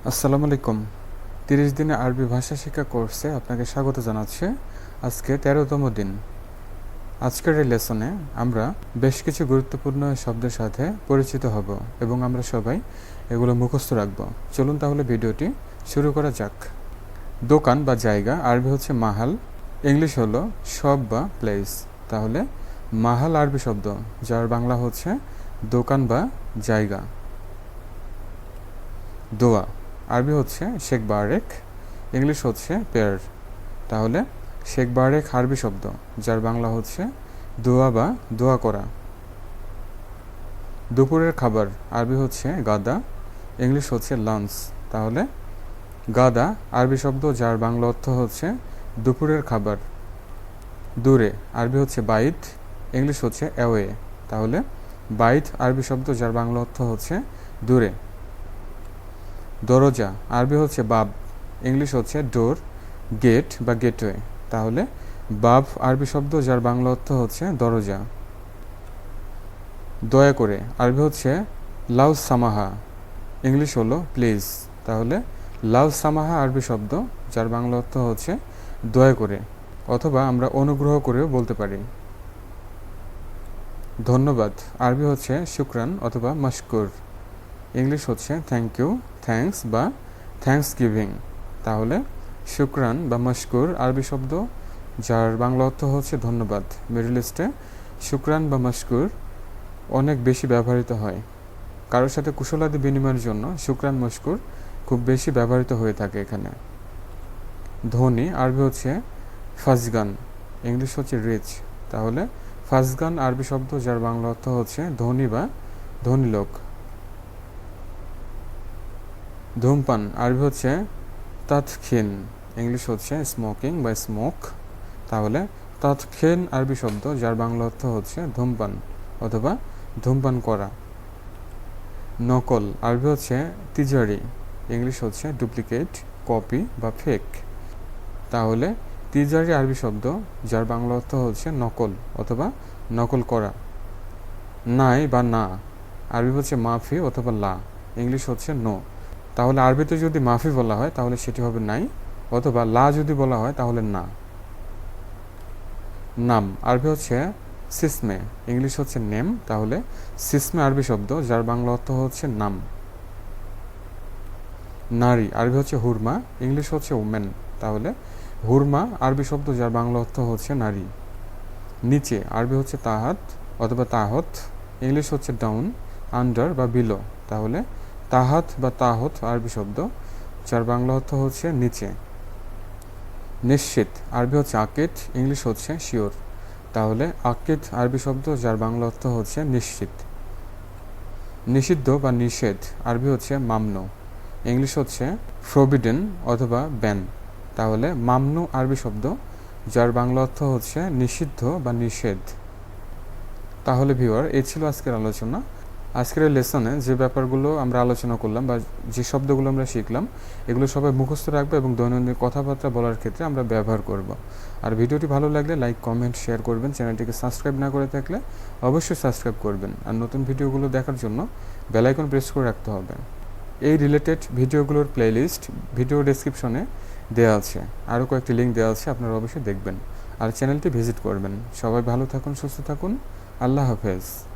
আসসালামু আলাইকুম। 30 দিনে আরবি ভাষা শিক্ষা কোর্সে আপনাকে স্বাগত জানাচ্ছি। আজকে 13তম দিন। আজকের এই লেসনে আমরা বেশ কিছু গুরুত্বপূর্ণ শব্দের সাথে পরিচিত হব এবং আমরা সবাই এগুলো মুখস্থ রাখব। চলুন তাহলে ভিডিওটি শুরু করা যাক। দোকান বা জায়গা আরবি হচ্ছে মাহাল, ইংলিশ হলো শপ বা প্লেস। তাহলে মাহাল আরবি শব্দ, যার বাংলা হচ্ছে দোকান বা জায়গা। দোয়া আরবি হচ্ছে শেখ বারেক, ইংলিশ হচ্ছে পেয়ার। তাহলে শেখ বারেক আরবি শব্দ, যার বাংলা হচ্ছে দোয়া বা দোয়া করা। দুপুরের খাবার আরবি হচ্ছে গাদা, ইংলিশ হচ্ছে লাঞ্চ। তাহলে গাদা আরবি শব্দ, যার বাংলা অর্থ হচ্ছে দুপুরের খাবার। দূরে আরবি হচ্ছে বাইত, ইংলিশ হচ্ছে অ্যাওয়ে। তাহলে বাইত আরবি শব্দ, যার বাংলা অর্থ হচ্ছে দূরে। দরজা আরবি হচ্ছে বাব, ইংলিশ হচ্ছে ডোর, গেট বা গেটওয়ে। তাহলে বাব আরবি শব্দ, যার বাংলা অর্থ হচ্ছে দরজা। দয়া করে আরবি হচ্ছে লাউ সামাহা, ইংলিশ হলো প্লিজ। তাহলে লাউ সামাহা আরবি শব্দ, যার বাংলা অর্থ হচ্ছে দয়া করে, অথবা আমরা অনুগ্রহ করেও বলতে পারি। ধন্যবাদ আরবি হচ্ছে শুকরান অথবা মাশকুর, ইংলিশ হচ্ছে থ্যাংক ইউ, থ্যাঙ্কস বা থ্যাঙ্কস গিভিং। তাহলে শুকরান বা মশকুর আরবি শব্দ, যার বাংলা অর্থ হচ্ছে ধন্যবাদ। মিডল ইস্টে শুকরান বা মশকুর অনেক বেশি ব্যবহৃত হয়। কারোর সাথে কুশলাদি বিনিময়ের জন্য শুকরান মশকুর খুব বেশি ব্যবহৃত হয়ে থাকে এখানে। ধনী আরবি হচ্ছে ফাজগান, ইংলিশ হচ্ছে রিচ। তাহলে ফাজগান আরবি শব্দ, যার বাংলা অর্থ হচ্ছে ধনী বা ধনী লোক। ধূমপান আরবি হচ্ছে তাদখিন, ইংলিশ হচ্ছে স্মোকিং বা স্মোক। তাহলে তাদখিন আরবি শব্দ, যার বাংলা অর্থ হচ্ছে ধূমপান অথবা ধূমপান করা। নকল আরবি হচ্ছে তিজারি, ইংলিশ হচ্ছে ডুপ্লিকেট, কপি বা ফেক। তাহলে তিজারি আরবি শব্দ, যার বাংলা অর্থ হচ্ছে নকল অথবা নকল করা। নাই বা না আরবি হচ্ছে মাফি অথবা লা, ইংলিশ হচ্ছে নো। তাহলে আরবিতে যদি মাফি বলা হয় তাহলে সেটি হবে নাই, অথবা লা যদি বলা হয় তাহলে না। নাম আরবি হচ্ছে সিসমে, ইংলিশ হচ্ছে নেম। তাহলে সিসমে আরবি শব্দ, যার বাংলা অর্থ হচ্ছে নাম। নারী আরবি হচ্ছে হুরমা, ইংলিশ হচ্ছে ওমেন। তাহলে হুরমা আরবি শব্দ, যার বাংলা অর্থ হচ্ছে নারী। নিচে আরবি হচ্ছে তাহাত অথবা তাহত, ইংলিশ হচ্ছে ডাউন, আন্ডার বা বিলো। তাহলে তাহাত বা তাহত আরবি শব্দ, যার বাংলা অর্থ হচ্ছে নিচে। নিশ্চিত আরবি হচ্ছে আকিদ, ইংলিশ হচ্ছে শিওর। তাহলে আকিদ আরবি শব্দ, যার বাংলা অর্থ হচ্ছে নিশ্চিত। নিষিদ্ধ বা নিষেধ আরবি হচ্ছে মামনু, ইংলিশ হচ্ছে ফরবিডেন অথবা ব্যান। তাহলে মামনু আরবি শব্দ, যার বাংলা অর্থ হচ্ছে নিষিদ্ধ বা নিষেধ। তাহলে ভিউয়ার, এই ছিল আজকের আলোচনা। আজকের এই লেসনে যে ব্যাপারগুলো আমরা আলোচনা করলাম বা যে শব্দগুলো আমরা শিখলাম, এগুলো সবাই মুখস্থ রাখবো এবং দৈনন্দিন কথাবার্তা বলার ক্ষেত্রে আমরা ব্যবহার করব। আর ভিডিওটি ভালো লাগলে লাইক, কমেন্ট, শেয়ার করবেন। চ্যানেলটিকে সাবস্ক্রাইব না করে থাকলে অবশ্যই সাবস্ক্রাইব করবেন। আর নতুন ভিডিওগুলো দেখার জন্য বেল আইকন প্রেস করে রাখতে হবে। এই রিলেটেড ভিডিওগুলোর প্লেলিস্ট ভিডিও ডেসক্রিপশনে দেওয়া আছে, আরও কয়েকটি লিঙ্ক দেওয়া আছে, আপনারা অবশ্যই দেখবেন আর চ্যানেলটি ভিজিট করবেন। সবাই ভালো থাকুন, সুস্থ থাকুন। আল্লাহ হাফেজ।